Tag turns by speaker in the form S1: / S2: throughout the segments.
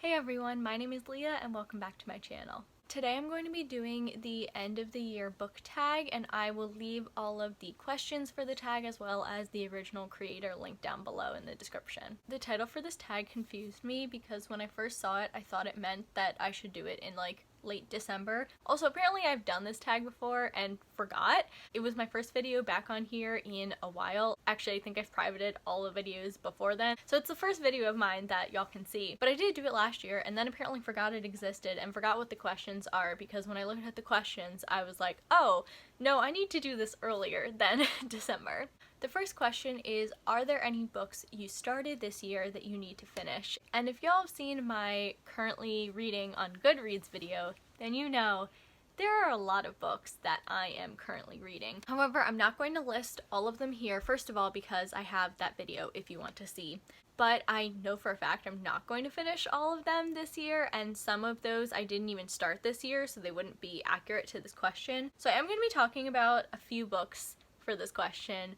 S1: Hey everyone, my name is Leah and welcome back to my channel. Today I'm going to be doing the end of the year book tag, and I will leave all of the questions for the tag as well as the original creator linked down below in the description. The title for this tag confused me because when I first saw it I thought it meant that I should do it in like late December. Also, apparently I've done this tag before and forgot. It was my first video back on here in a while. Actually, I think I've privated all the videos before then, so it's the first video of mine that y'all can see. But I did do it last year and then apparently forgot it existed and forgot what the questions are, because when I looked at the questions I was like, oh no, I need to do this earlier than December. The first question is, are there any books you started this year that you need to finish? And if y'all have seen my currently reading on Goodreads video, then you know there are a lot of books that I am currently reading. However, I'm not going to list all of them here, first of all because I have that video if you want to see. But I know for a fact I'm not going to finish all of them this year, and some of those I didn't even start this year, so they wouldn't be accurate to this question. So I am going to be talking about a few books for this question,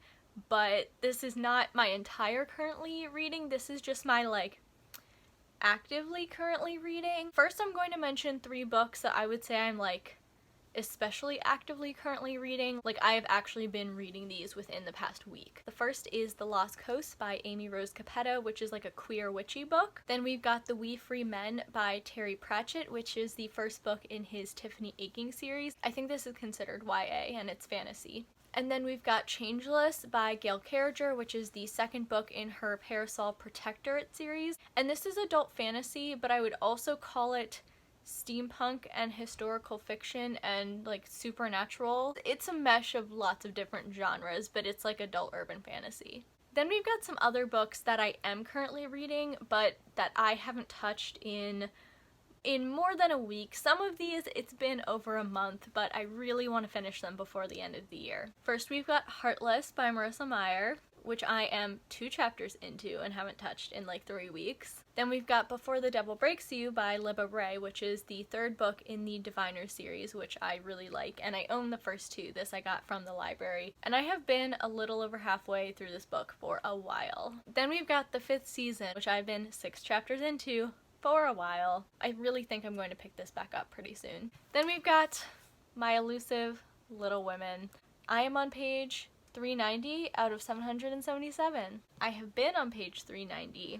S1: but this is not my entire currently reading. This is just my actively currently reading. First, I'm going to mention 3 books that I would say I'm especially actively currently reading. I have actually been reading these within the past week. The first is The Lost Coast by Amy Rose Capetto, which is a queer witchy book. Then we've got The We Free Men by Terry Pratchett, which is the first book in his Tiffany Aching series. I think this is considered YA and it's fantasy. And then we've got Changeless by Gail Carriger, which is the second book in her Parasol Protectorate series. And this is adult fantasy, but I would also call it steampunk and historical fiction and supernatural. It's a mesh of lots of different genres, but it's adult urban fantasy. Then we've got some other books that I am currently reading, but that I haven't touched in more than a week. Some of these it's been over a month, but I really want to finish them before the end of the year. First, we've got Heartless by Marissa Meyer, which I am 2 chapters into and haven't touched in 3 weeks. Then we've got Before the Devil Breaks You by Libba Bray, which is the 3rd book in the Diviner series, which I really like, and I own the first 2. This I got from the library, and I have been a little over halfway through this book for a while. Then we've got The 5th Season, which I've been 6 chapters into for a while. I really think I'm going to pick this back up pretty soon. Then we've got My Elusive Little Women. I am on page 390 out of 777. I have been on page 390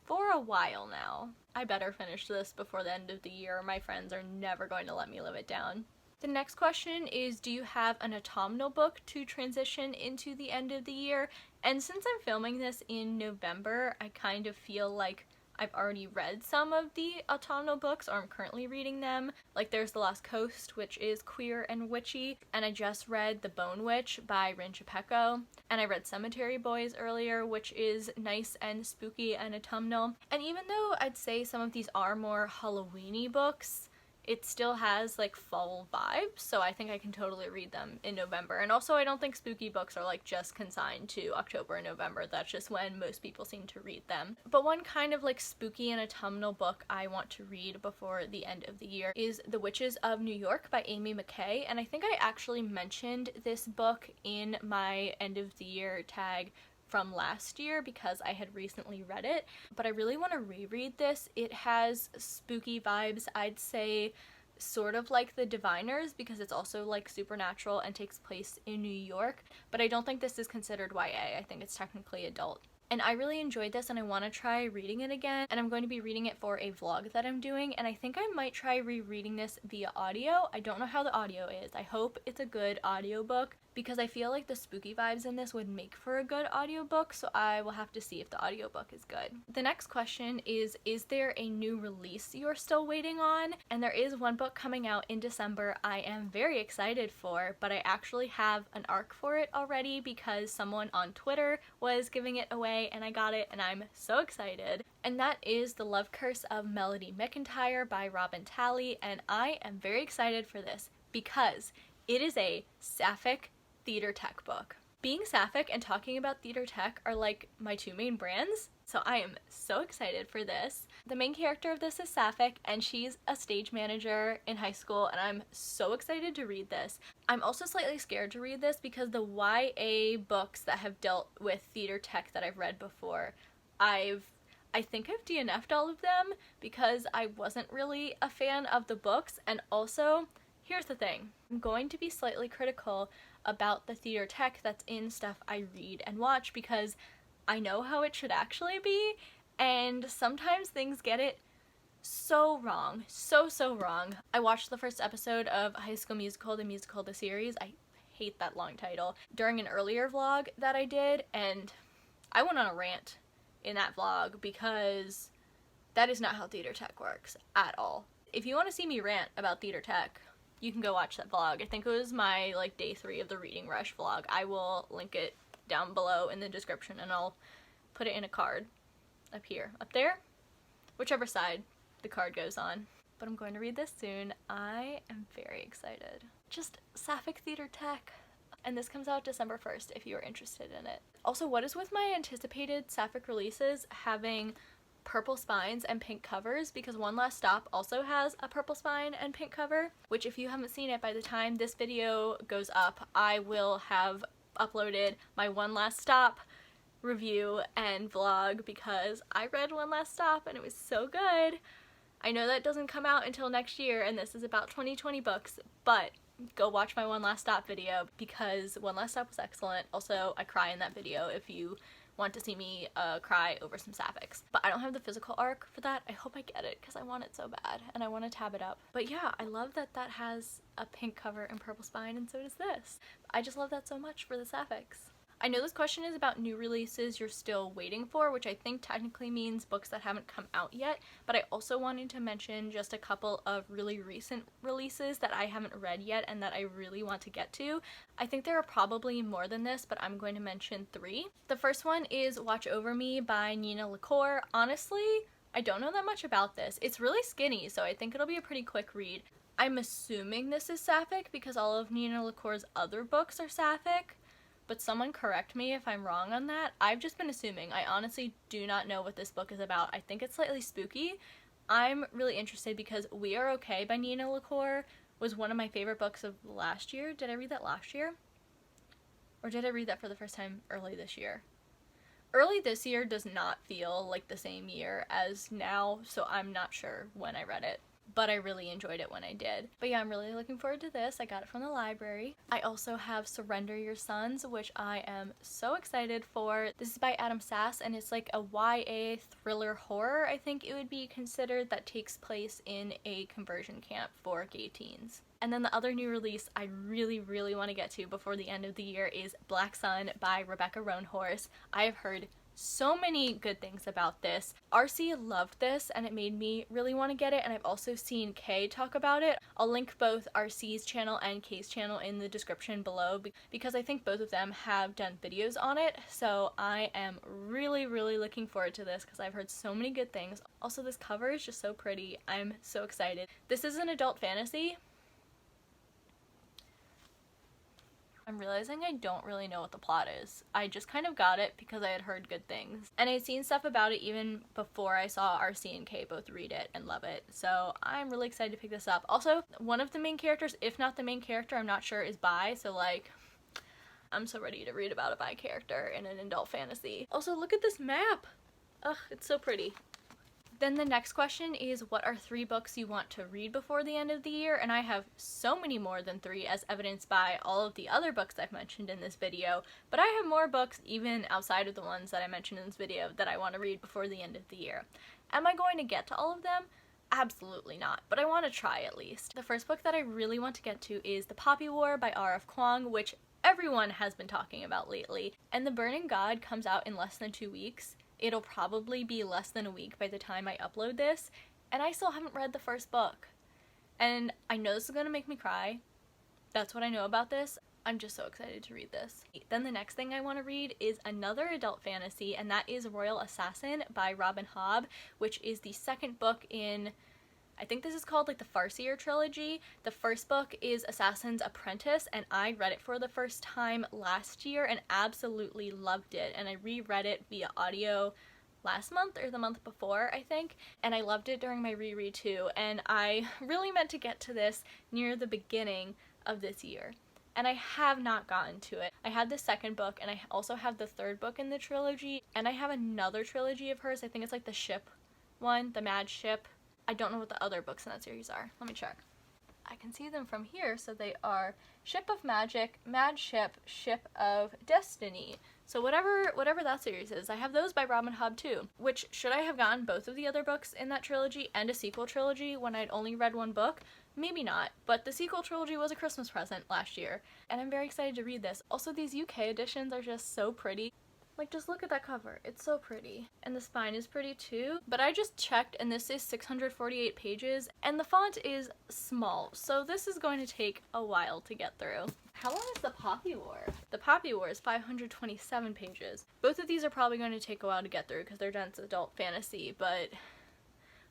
S1: for a while now. I better finish this before the end of the year. My friends are never going to let me live it down. The next question is, do you have an autumnal book to transition into the end of the year? And since I'm filming this in November, I kind of feel like I've already read some of the autumnal books, or I'm currently reading them. There's The Lost Coast, which is queer and witchy, and I just read The Bone Witch by Rin Chapeko, and I read Cemetery Boys earlier, which is nice and spooky and autumnal. And even though I'd say some of these are more Halloween-y books, it still has fall vibes, so I think I can totally read them in November. And also I don't think spooky books are just consigned to October and November. That's just when most people seem to read them. But one kind of spooky and autumnal book I want to read before the end of the year is The Witches of New York by Amy McKay, and I think I actually mentioned this book in my end of the year tag from last year because I had recently read it, but I really want to reread this. It has spooky vibes, I'd say sort of like The Diviners, because it's also supernatural and takes place in New York, but I don't think this is considered YA. I think it's technically adult. And I really enjoyed this and I want to try reading it again, and I'm going to be reading it for a vlog that I'm doing, and I think I might try rereading this via audio. I don't know how the audio is. I hope it's a good audiobook, because I feel like the spooky vibes in this would make for a good audiobook, so I will have to see if the audiobook is good. The next question is there a new release you're still waiting on? And there is one book coming out in December I am very excited for, but I actually have an arc for it already because someone on Twitter was giving it away and I got it and I'm so excited. And that is The Love Curse of Melody McIntyre by Robin Talley, and I am very excited for this because it is a sapphic theater tech book. Being sapphic and talking about theater tech are my 2 main brands, so I am so excited for this. The main character of this is Sapphic, and she's a stage manager in high school, and I'm so excited to read this. I'm also slightly scared to read this because the YA books that have dealt with theater tech that I've read before, I've I think I've DNF'd all of them because I wasn't really a fan of the books, and also, here's the thing. I'm going to be slightly critical about the theater tech that's in stuff I read and watch because I know how it should actually be, and sometimes things get it so wrong. So wrong. I watched the first episode of High School Musical, the musical, the series. I hate that long title. During an earlier vlog that I did, and I went on a rant in that vlog because that is not how theater tech works at all. If you want to see me rant about theater tech, you can go watch that vlog. I think it was my like day 3 of the Reading Rush vlog. I will link it down below in the description, and I'll put it in a card up here, up there, whichever side the card goes on. But I'm going to read this soon. I am very excited. Just Sapphic theater tech. And this comes out December 1st if you are interested in it. Also, what is with my anticipated Sapphic releases having purple spines and pink covers? Because One Last Stop also has a purple spine and pink cover, which if you haven't seen it by the time this video goes up, I will have uploaded my One Last Stop review and vlog because I read One Last Stop and it was so good. I know that doesn't come out until next year and this is about 2020 books, but go watch my One Last Stop video because One Last Stop was excellent. Also, I cry in that video if you want to see me cry over some Sapphics. But I don't have the physical arc for that. I hope I get it because I want it so bad and I want to tab it up. But yeah, I love that that has a pink cover and purple spine, and so does this. I just love that so much for the Sapphics. I know this question is about new releases you're still waiting for, which I think technically means books that haven't come out yet, but I also wanted to mention just a couple of really recent releases that I haven't read yet and that I really want to get to. I think there are probably more than this, but I'm going to mention 3. The first one is Watch Over Me by Nina LaCour. Honestly, I don't know that much about this. It's really skinny, so I think it'll be a pretty quick read. I'm assuming this is Sapphic because all of Nina LaCour's other books are Sapphic, but someone correct me if I'm wrong on that. I've just been assuming. I honestly do not know what this book is about. I think it's slightly spooky. I'm really interested because We Are Okay by Nina LaCour was one of my favorite books of last year. Did I read that last year? Or did I read that for the first time early this year? Early this year does not feel like the same year as now, so I'm not sure when I read it. But I really enjoyed it when I did. But yeah, I'm really looking forward to this. I got it from the library. I also have Surrender Your Sons, which I am so excited for. This is by Adam Sass, and it's like a YA thriller horror, I think it would be considered, that takes place in a conversion camp for gay teens. And then the other new release I really want to get to before the end of the year is Black Sun by Rebecca Roanhorse. I have heard so many good things about this. RC loved this and it made me really want to get it, and I've also seen Kay talk about it. I'll link both RC's channel and Kay's channel in the description below because I think both of them have done videos on it, so I am really looking forward to this because I've heard so many good things. Also, this cover is just so pretty. I'm so excited. This is an adult fantasy. I'm realizing I don't really know what the plot is. I just kind of got it because I had heard good things. And I'd seen stuff about it even before I saw RC and Kay both read it and love it. So I'm really excited to pick this up. Also, one of the main characters, if not the main character, I'm not sure, is bi, so like, I'm so ready to read about a bi character in an adult fantasy. Also, look at this map! Ugh, it's so pretty. Then the next question is, what are 3 books you want to read before the end of the year? And I have so many more than 3, as evidenced by all of the other books I've mentioned in this video, but I have more books even outside of the ones that I mentioned in this video that I want to read before the end of the year. Am I going to get to all of them? Absolutely not, but I want to try at least. The first book that I really want to get to is The Poppy War by R.F. Kuang, which everyone has been talking about lately, and The Burning God comes out in less than 2 weeks. It'll probably be less than a week by the time I upload this, and I still haven't read the first book. And I know this is gonna make me cry. That's what I know about this. I'm just so excited to read this. Then the next thing I want to read is another adult fantasy, and that is Royal Assassin by Robin Hobb, which is the second book in, I think this is called like the Farseer trilogy. The first book is Assassin's Apprentice, and I read it for the first time last year and absolutely loved it. And I reread it via audio last month or the month before, I think, and I loved it during my reread too. And I really meant to get to this near the beginning of this year. and I have not gotten to it. I had the second book, and I also have the third book in the trilogy, and I have another trilogy of hers. I think it's like the ship one, the Mad Ship. I don't know what the other books in that series are. Let me check. I can see them from here, so they are Ship of Magic, Mad Ship, Ship of Destiny. So whatever that series is, I have those by Robin Hobb too. Which, should I have gotten both of the other books in that trilogy and a sequel trilogy when I'd only read one book? Maybe not, but the sequel trilogy was a Christmas present last year, and I'm very excited to read this. Also, these UK editions are just so pretty. Like, just look at that cover. It's so pretty. And the spine is pretty too. But I just checked, and this is 648 pages, and the font is small, so this is going to take a while to get through. How long is the Poppy War? The Poppy War is 527 pages. Both of these are probably going to take a while to get through because they're dense adult fantasy, but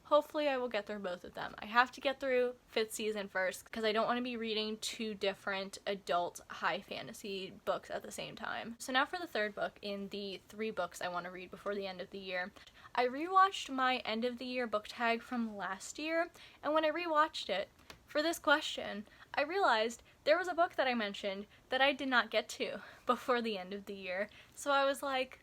S1: hopefully I will get through both of them. I have to get through 5th season first because I don't want to be reading 2 different adult high fantasy books at the same time. So now for the third book in the 3 books I want to read before the end of the year. I rewatched my end of the year book tag from last year, and when I rewatched it for this question, I realized there was a book that I mentioned that I did not get to before the end of the year. So I was like,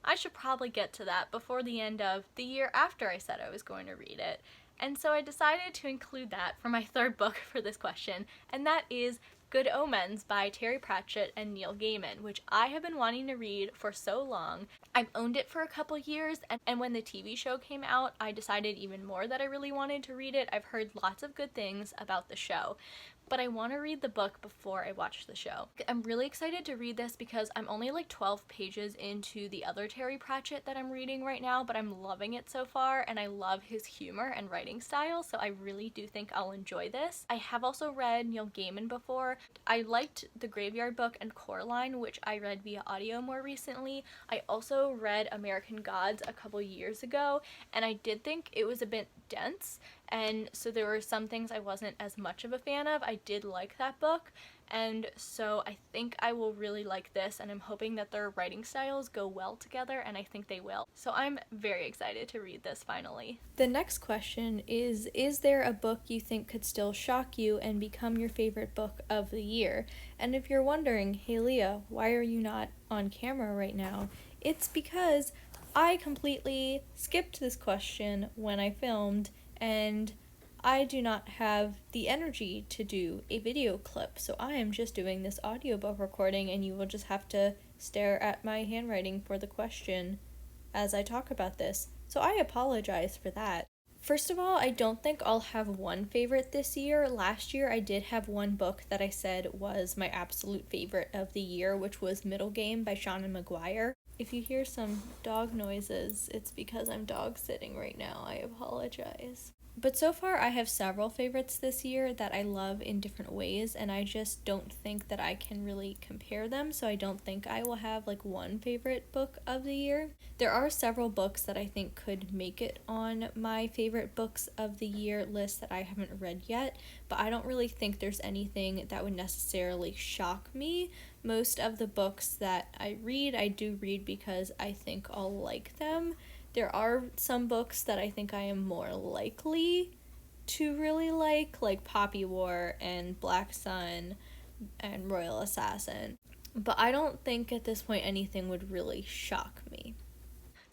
S1: I should probably get to that before the end of the year after I said I was going to read it. And so I decided to include that for my third book for this question, and that is Good Omens by Terry Pratchett and Neil Gaiman, which I have been wanting to read for so long. I've owned it for a couple years, and when the TV show came out, I decided even more that I really wanted to read it. I've heard lots of good things about the show, but I want to read the book before I watch the show. I'm really excited to read this because I'm only like 12 pages into the other Terry Pratchett that I'm reading right now, but I'm loving it so far, and I love his humor and writing style, so I really do think I'll enjoy this. I have also read Neil Gaiman before. I liked The Graveyard Book and Coraline, which I read via audio more recently. I also read American Gods a couple years ago, and I did think it was a bit dense, and so there were some things I wasn't as much of a fan of. I did like that book, and so I think I will really like this, and I'm hoping that their writing styles go well together, and I think they will. So I'm very excited to read this finally. The next question is there a book you think could still shock you and become your favorite book of the year? And if you're wondering, hey Leah, why are you not on camera right now? It's because I completely skipped this question when I filmed, and I do not have the energy to do a video clip, so I am just doing this audiobook recording, and you will just have to stare at my handwriting for the question as I talk about this. So I apologize for that. First of all, I don't think I'll have one favorite this year. Last year I did have one book that I said was my absolute favorite of the year, which was Middle Game by Shauna Maguire. If you hear some dog noises, it's because I'm dog sitting right now. I apologize. But so far I have several favorites this year that I love in different ways, and I just don't think that I can really compare them, so I don't think I will have like one favorite book of the year. There are several books that I think could make it on my favorite books of the year list that I haven't read yet, but I don't really think there's anything that would necessarily shock me. Most of the books that I do read because I think I'll like them. There are some books that I think I am more likely to really like Poppy War and Black Sun and Royal Assassin. But I don't think at this point anything would really shock me.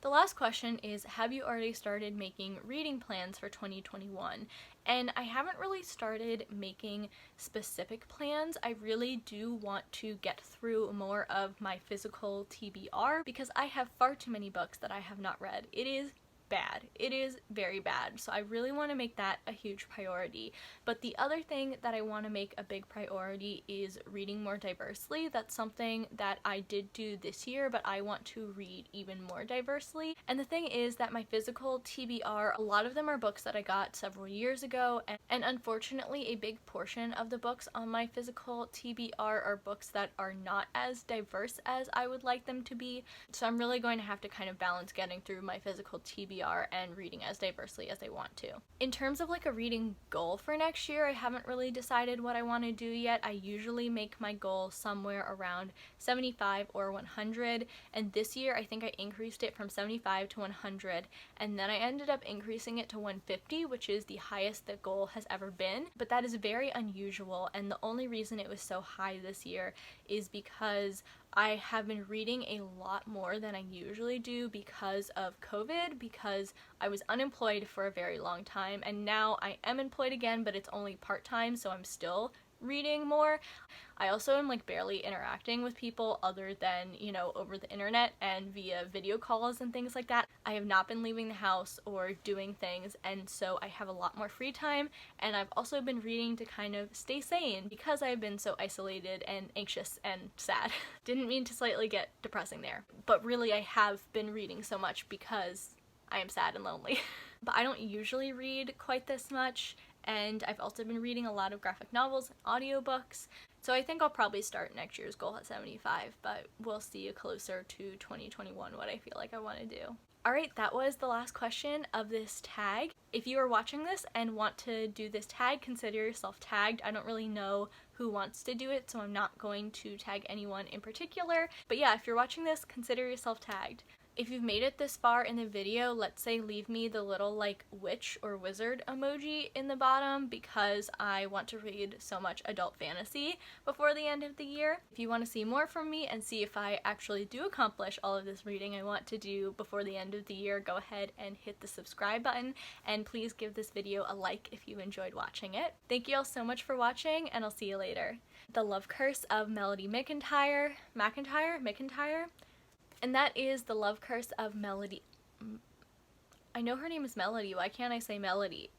S1: The last question is, have you already started making reading plans for 2021? And I haven't really started making specific plans. I really do want to get through more of my physical TBR because I have far too many books that I have not read. It is bad. It is very bad. So I really want to make that a huge priority. But the other thing that I want to make a big priority is reading more diversely. That's something that I did do this year, but I want to read even more diversely. And the thing is that my physical TBR, a lot of them are books that I got several years ago, and unfortunately a big portion of the books on my physical TBR are books that are not as diverse as I would like them to be. So I'm really going to have to kind of balance getting through my physical TBR TBR and reading as diversely as they want to. In terms of like a reading goal for next year, I haven't really decided what I want to do yet. I usually make my goal somewhere around 75 or 100, and this year I think I increased it from 75 to 100, and then I ended up increasing it to 150, which is the highest the goal has ever been. But that is very unusual, and the only reason it was so high this year is because I have been reading a lot more than I usually do because of COVID, because I was unemployed for a very long time, and now I am employed again, but it's only part-time, so I'm still reading more. I also am like barely interacting with people other than, you know, over the internet and via video calls and things like that. I have not been leaving the house or doing things, and so I have a lot more free time, and I've also been reading to kind of stay sane because I've been so isolated and anxious and sad. Didn't mean to slightly get depressing there, but really I have been reading so much because I am sad and lonely. But I don't usually read quite this much, and I've also been reading a lot of graphic novels and audiobooks, so I think I'll probably start next year's goal at 75, but we'll see closer to 2021 what I feel like I want to do. Alright, that was the last question of this tag. If you are watching this and want to do this tag, consider yourself tagged. I don't really know who wants to do it, so I'm not going to tag anyone in particular. But yeah, if you're watching this, consider yourself tagged. If you've made it this far in the video, let's say leave me the little like witch or wizard emoji in the bottom, because I want to read so much adult fantasy before the end of the year. If you want to see more from me and see if I actually do accomplish all of this reading I want to do before the end of the year, go ahead and hit the subscribe button, and please give this video a like if you enjoyed watching it. Thank you all so much for watching, and I'll see you later. The Love Curse of Melody McIntyre? And that is The Love Curse of Melody. I know her name is Melody, why can't I say Melody?